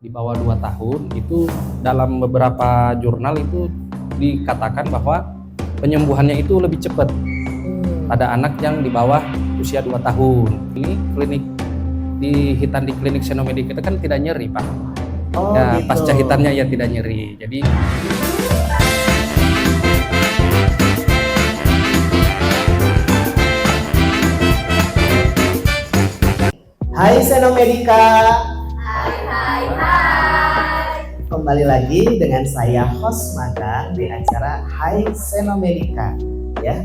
di bawah 2 tahun itu dalam beberapa jurnal itu dikatakan bahwa penyembuhannya itu lebih cepat pada anak yang di bawah usia 2 tahun. Ini klinik di hitan di klinik Senomedica itu kan tidak nyeri, Pak. Oh, Ya, gitu. pasca hitannya ya tidak nyeri. Jadi Hai Senomedica, Hai. kembali lagi dengan saya host magang di acara Hai Senomedica, ya.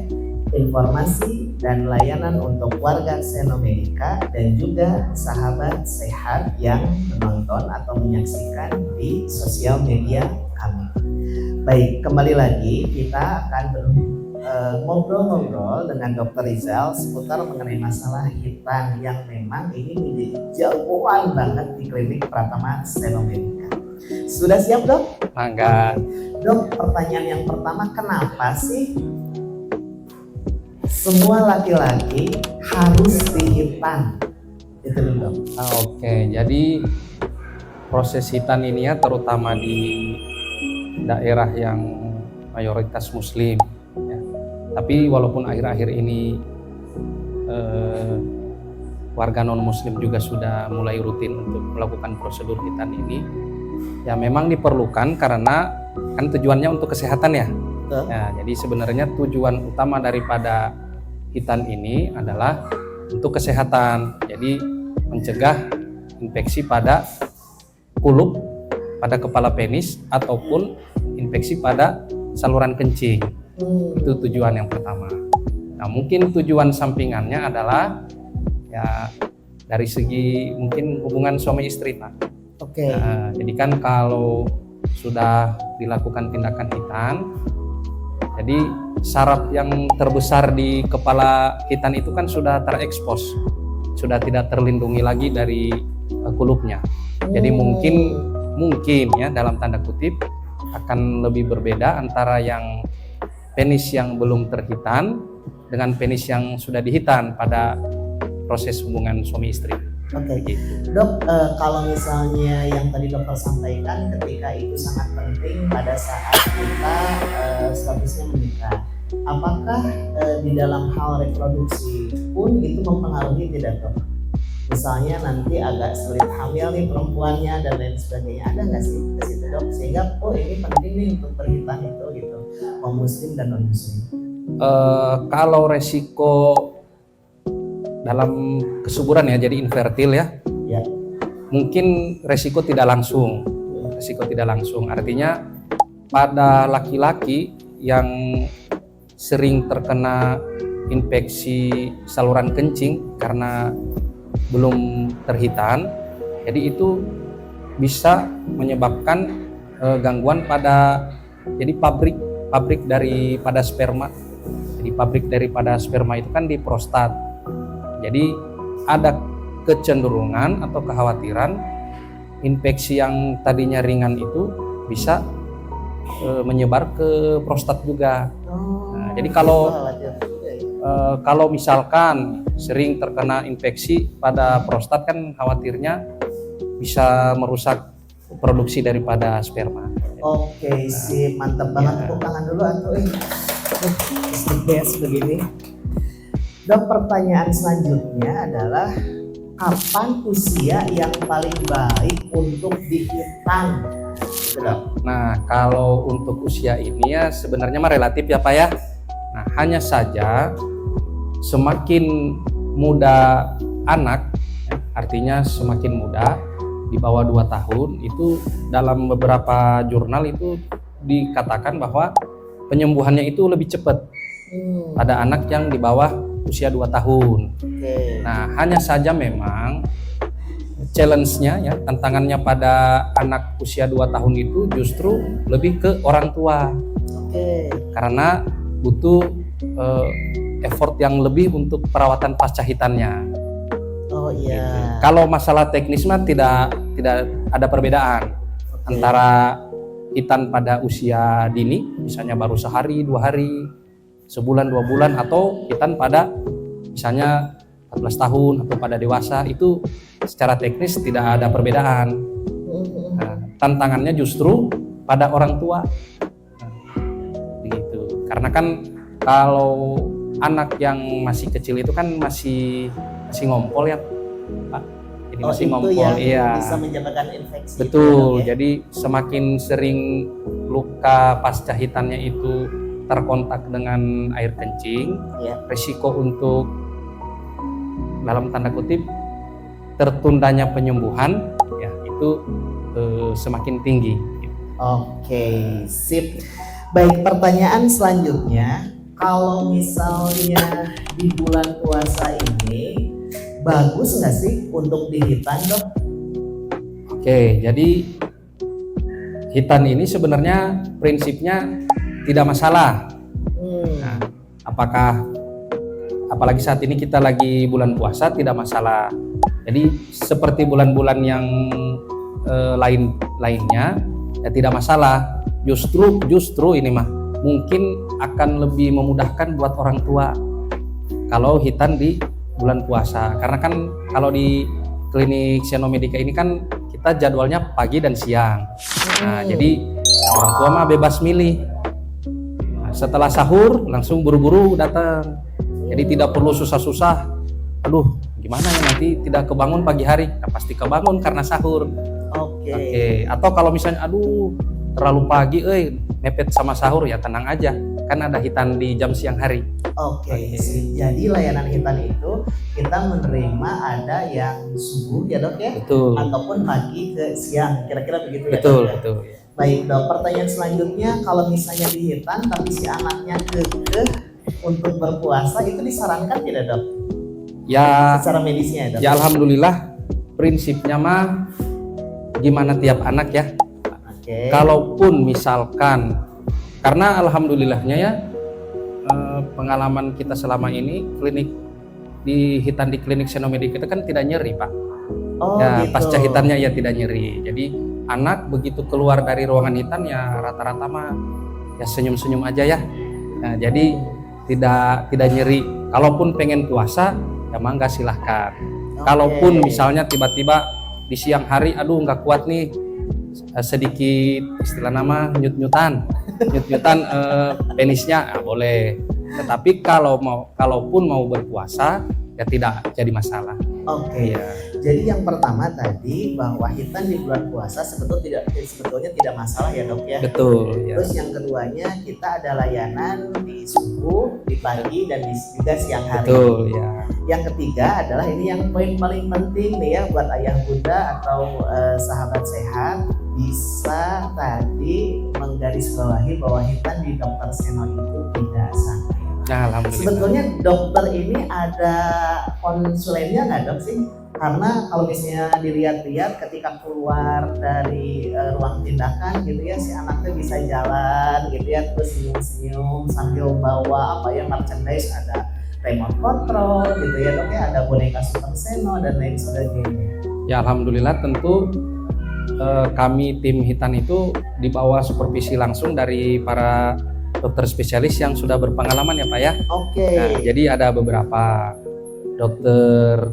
Informasi dan layanan untuk warga Senomedica dan juga sahabat sehat yang menonton atau menyaksikan di sosial media kami. Baik, kembali lagi kita akan ngobrol-ngobrol dengan Dr. Rizal seputar mengenai masalah hitan yang memang ini menjadi jagoan banget di klinik Pratama Senomedica. Sudah siap, Dok? mangga. Dok, pertanyaan yang pertama, kenapa sih semua laki-laki harus dihitan? Itu dulu, Dok. Oke, jadi proses hitan ini ya terutama di daerah yang mayoritas Muslim. Ya. Tapi walaupun akhir-akhir ini warga non-Muslim juga sudah mulai rutin untuk melakukan prosedur hitan ini, ya memang diperlukan karena kan tujuannya untuk kesehatan ya. Betul. Ya, jadi sebenarnya tujuan utama daripada hitan ini adalah untuk kesehatan. Jadi mencegah infeksi pada kulup, pada kepala penis ataupun infeksi pada saluran kencing. Itu tujuan yang pertama. Nah, mungkin tujuan sampingannya adalah ya dari segi mungkin hubungan suami istri, Pak. Oke. Nah, jadi kan kalau sudah dilakukan tindakan hitan, jadi saraf yang terbesar di kepala hitan itu kan sudah terekspos, sudah tidak terlindungi lagi dari kulupnya. Jadi mungkin ya dalam tanda kutip akan lebih berbeda antara yang penis yang belum terhitan dengan penis yang sudah dihitan pada proses hubungan suami istri. Oke. Begitu. Dok, kalau misalnya yang tadi dokter sampaikan ketika itu sangat penting pada saat kita statusnya menikah, apakah di dalam hal reproduksi pun itu mempengaruhi tidak, Dok? Misalnya nanti agak sulit hamil nih perempuannya dan lain sebagainya, ada nggak sih ke situ, Dok? Sehingga ini penting nih untuk berhitan itu gitu, mau muslim dan non muslim. Kalau resiko dalam kesuburan ya jadi infertil ya, Ya. mungkin resiko tidak langsung. Artinya pada laki-laki yang sering terkena infeksi saluran kencing karena belum terhitan, jadi itu bisa menyebabkan gangguan pada jadi pabrik daripada sperma. Jadi pabrik daripada sperma itu kan di prostat. Jadi ada kecenderungan atau kekhawatiran infeksi yang tadinya ringan itu bisa menyebar ke prostat juga. Nah, jadi kalau misalkan sering terkena infeksi pada prostat kan khawatirnya bisa merusak produksi daripada sperma. Oke, sip, mantap banget. Tepuk tangan dulu atau begini. Dok, pertanyaan selanjutnya adalah kapan usia yang paling baik untuk dihitan? Gitu, Dok. Nah, kalau untuk usia ini ya sebenarnya mah relatif ya Pak ya. Nah, hanya saja semakin muda anak, ya, artinya semakin muda di bawah 2 tahun itu dalam beberapa jurnal itu dikatakan bahwa penyembuhannya itu lebih cepat pada anak yang di bawah usia 2 tahun. Oke. Nah, hanya saja memang challenge-nya ya, tantangannya pada anak usia 2 tahun itu justru lebih ke orang tua. Oke. Karena butuh effort yang lebih untuk perawatan pasca hitannya. Oh iya. Kalau masalah teknis mah tidak ada perbedaan antara hitan pada usia dini, misalnya baru sehari, 2 hari, sebulan, 2 bulan, atau hitan pada misalnya 14 tahun atau pada dewasa, itu secara teknis tidak ada perbedaan. tantangannya justru pada orang tua. Begitu. Karena kan kalau anak yang masih kecil itu kan masih ngompol ya, Pak. Jadi masih itu ngompol, yang iya. bisa menyebabkan infeksi. Betul. Ya? Jadi semakin sering luka pasca hitannya itu terkontak dengan air kencing, Ya. risiko untuk dalam tanda kutip tertundanya penyembuhan ya itu semakin tinggi. Oke, sip. Baik, pertanyaan selanjutnya, kalau misalnya di bulan puasa ini bagus nggak sih untuk dihitan, Dok? Oke, jadi hitan ini sebenarnya prinsipnya tidak masalah. Nah, apalagi saat ini kita lagi bulan puasa tidak masalah. Jadi seperti bulan-bulan yang lainnya ya tidak masalah. Justru ini mah mungkin akan lebih memudahkan buat orang tua kalau hitan di bulan puasa. Karena kan kalau di klinik Xenomedica ini kan kita jadwalnya pagi dan siang. Nah, jadi orang tua mah bebas milih. Nah, setelah sahur langsung buru-buru datang. Jadi tidak perlu susah-susah. Aduh, gimana ya nanti tidak kebangun pagi hari? Nah, pasti kebangun karena sahur. Oke. Atau kalau misalnya aduh terlalu pagi, mepet sama sahur, ya tenang aja. Kan ada hitan di jam siang hari. Oke. Jadi layanan hitan itu kita menerima ada yang subuh ya, Dok ya? Betul. Ataupun pagi ke siang, kira-kira begitu ya, Betul, Dok? betul. Baik, Dok. Pertanyaan selanjutnya, kalau misalnya di hitan tapi si anaknya kekeh untuk berpuasa, itu disarankan tidak, Dok? Ya, secara medisnya, Dok? ya alhamdulillah prinsipnya mah gimana tiap anak ya. Oke. Kalaupun misalkan, karena alhamdulillahnya ya pengalaman kita selama ini di klinik Xenomedica itu kan tidak nyeri, Pak. Oh, Ya gitu. pasca hitannya ya tidak nyeri. Jadi anak begitu keluar dari ruangan hitan ya rata-rata mah ya senyum-senyum aja ya. Nah, jadi tidak nyeri. Kalaupun pengen puasa ya mangga silahkan. Kalaupun misalnya tiba-tiba di siang hari aduh nggak kuat nih, sedikit istilah nama nyut-nyutan penisnya, boleh. Tetapi kalaupun mau berpuasa ya tidak jadi masalah. Oke. Ya. Jadi yang pertama tadi bahwa hitan di bulan puasa sebetulnya tidak masalah ya, Dok ya. Betul. Ya. Terus yang keduanya kita ada layanan di subuh, di pagi dan juga siang hari. Betul ya. Yang ketiga adalah ini yang poin paling penting nih ya buat ayah bunda atau sahabat sehat, bisa tadi menggarisbawahi bahwa hitan di Dokter Seno itu tidak sakit. Nah, alhamdulillah. Sebetulnya dokter ini ada konsulennya nggak, Dok sih? Karena kalau misalnya dilihat-lihat ketika keluar dari ruang tindakan gitu ya, si anaknya bisa jalan gitu ya, terus senyum-senyum sambil bawa merchandise, ada remote control gitu ya, Dok ya, ada boneka Super Seno dan lain sebagainya. Ya alhamdulillah tentu kami tim hitan itu di bawah supervisi langsung dari para dokter spesialis yang sudah berpengalaman ya Pak ya. Oke. Nah, jadi ada beberapa dokter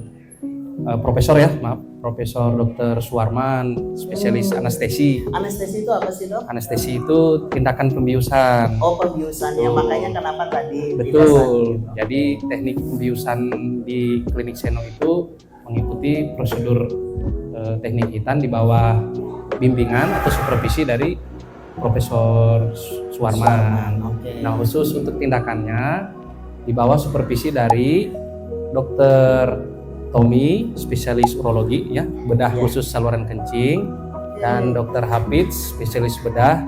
profesor Dr. Suwarman, spesialis anestesi. Anestesi itu apa sih, Dok? Anestesi itu tindakan pembiusan. Oh, pembiusannya, makanya kenapa tadi tidak sakit, Betul. Dok? Jadi teknik pembiusan di klinik Seno itu mengikuti prosedur teknik hitan di bawah bimbingan atau supervisi dari Profesor Suwarman. Oke. Nah, khusus untuk tindakannya di bawah supervisi dari Dr. Tommy, spesialis urologi ya, bedah khusus saluran kencing, dan Dr. Hafidz, spesialis bedah,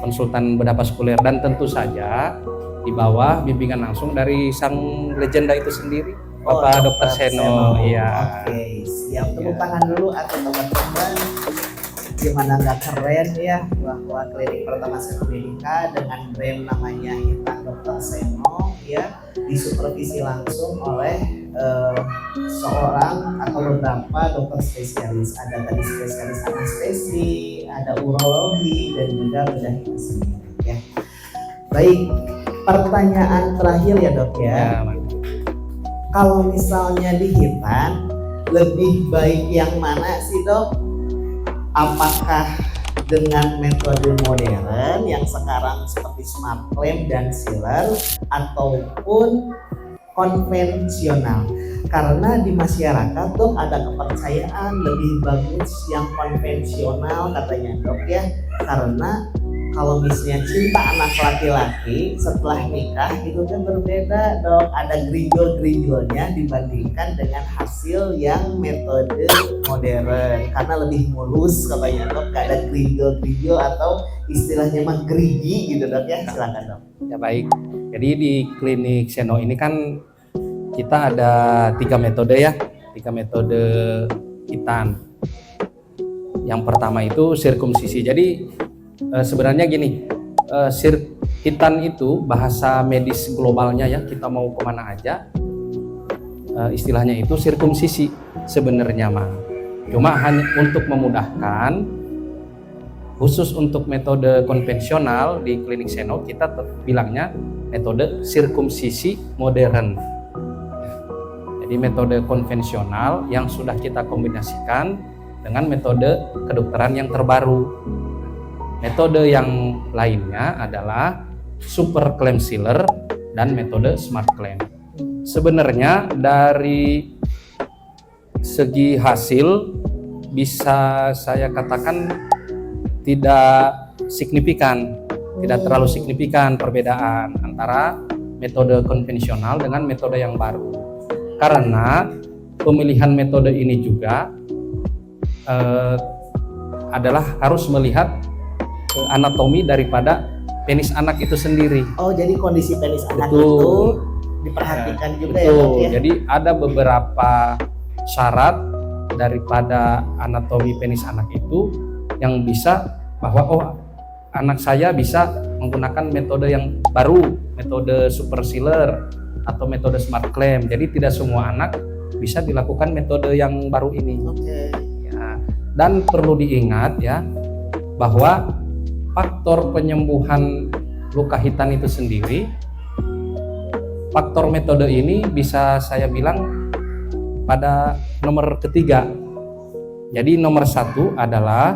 konsultan bedah vaskuler, dan tentu saja di bawah bimbingan langsung dari sang legenda itu sendiri, Bapak Dr. Seno. Iya. Oke, siap. Tepuk tangan dulu atau teman-teman. Gimana nggak keren ya bahwa klinik pertama Xenomedica dengan brand namanya Hitan Dr. Seno ya disupervisi langsung oleh seorang atau beberapa dokter spesialis. Ada tadi spesialis anestesi, ada urologi, dan juga bedah itu sendiri ya. Baik, pertanyaan terakhir ya, Dok ya. Kalau misalnya di hitan lebih baik yang mana sih, Dok? apakah dengan metode modern yang sekarang seperti smart clamp dan sealer ataupun konvensional? Karena di masyarakat dok ada kepercayaan lebih bagus yang konvensional katanya dok ya, karena kalau misalnya cinta anak laki-laki setelah nikah itu kan berbeda dok, ada gerinjol-gerinjolnya dibandingkan dengan hasil yang metode modern karena lebih mulus katanya dok, gak ada gerinjol-gerinjol atau istilahnya mah gerigi gitu dok ya. Silakan dok. Ya baik, jadi di klinik Seno ini kan kita ada 3 metode ya, 3 metode hitan. Yang pertama itu sirkumsisi. Jadi sebenarnya gini, hitan itu bahasa medis globalnya ya, kita mau kemana aja istilahnya itu sirkumsisi sebenarnya mah. Cuma hanya untuk memudahkan, khusus untuk metode konvensional di klinik Seno kita bilangnya metode sirkumsisi modern. Jadi metode konvensional yang sudah kita kombinasikan dengan metode kedokteran yang terbaru. Metode yang lainnya adalah super clamp sealer dan metode smart clamp. Sebenarnya dari segi hasil bisa saya katakan tidak signifikan, tidak terlalu signifikan perbedaan antara metode konvensional dengan metode yang baru. Karena pemilihan metode ini juga adalah harus melihat anatomi daripada penis anak itu sendiri. Oh, jadi kondisi penis anak Betul. itu diperhatikan juga ya Betul. dok ya. Jadi ada beberapa syarat daripada anatomi penis anak itu yang bisa bahwa oh anak saya bisa menggunakan metode yang baru, metode super sealer atau metode smart clamp. Jadi tidak semua anak bisa dilakukan metode yang baru ini. Oke. Ya. Dan perlu diingat ya bahwa faktor penyembuhan luka hitan itu sendiri, faktor metode ini bisa saya bilang pada nomor ketiga. Jadi nomor 1 adalah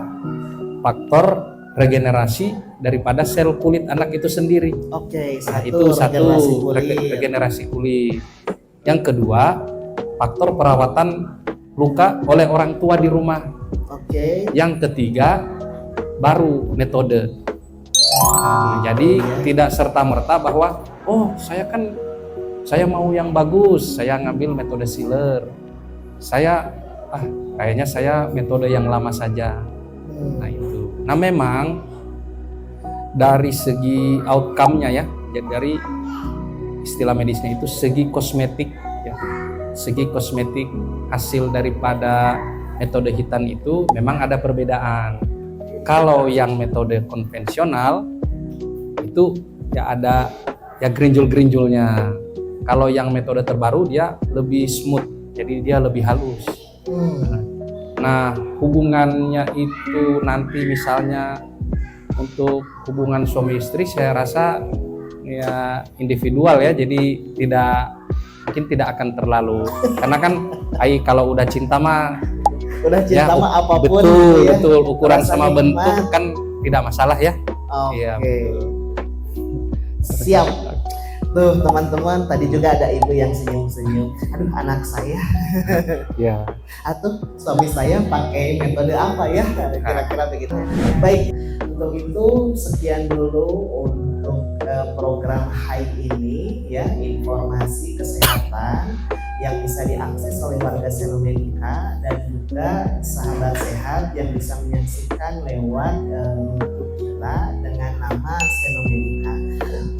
faktor regenerasi daripada sel kulit anak itu sendiri. Oke, Nah, satu itu satu regenerasi kulit. regenerasi kulit. Yang kedua, faktor perawatan luka oleh orang tua di rumah. Oke. Yang ketiga, baru metode. Nah, jadi tidak serta-merta bahwa oh saya mau yang bagus, saya ngambil metode sealer. Saya kayaknya saya metode yang lama saja. Nah itu. Nah memang dari segi outcome-nya ya, jadi dari istilah medisnya itu segi kosmetik ya. Segi kosmetik hasil daripada metode hitan itu memang ada perbedaan. Kalau yang metode konvensional itu ya ada ya gerinjul-gerinjulnya. Kalau yang metode terbaru dia lebih smooth, jadi dia lebih halus. Nah hubungannya itu nanti misalnya untuk hubungan suami istri saya rasa ya individual ya, jadi mungkin tidak akan terlalu karena kan kalau udah cinta mah Udah cinta ya, mah apapun betul, gitu ya. betul ukuran Rasanya sama bentuk nikmat. kan tidak masalah ya. Oke. Iya, betul. Siap. Tuh teman-teman, tadi juga ada ibu yang senyum-senyum. Aduh anak saya Ya. atau suami saya pakai metode apa ya? Kira-kira begitu. Baik, untuk itu sekian dulu untuk program HAI ini ya, informasi kesehatan yang bisa diakses oleh warga Seno Medica dan juga sahabat sehat yang bisa menyaksikan lewat YouTube kita dengan nama Seno Medica.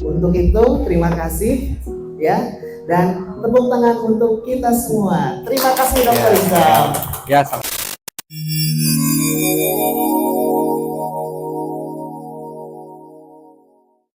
Untuk itu terima kasih ya, dan tepuk tangan untuk kita semua. Terima kasih Dr. Rizal. Ya, sama.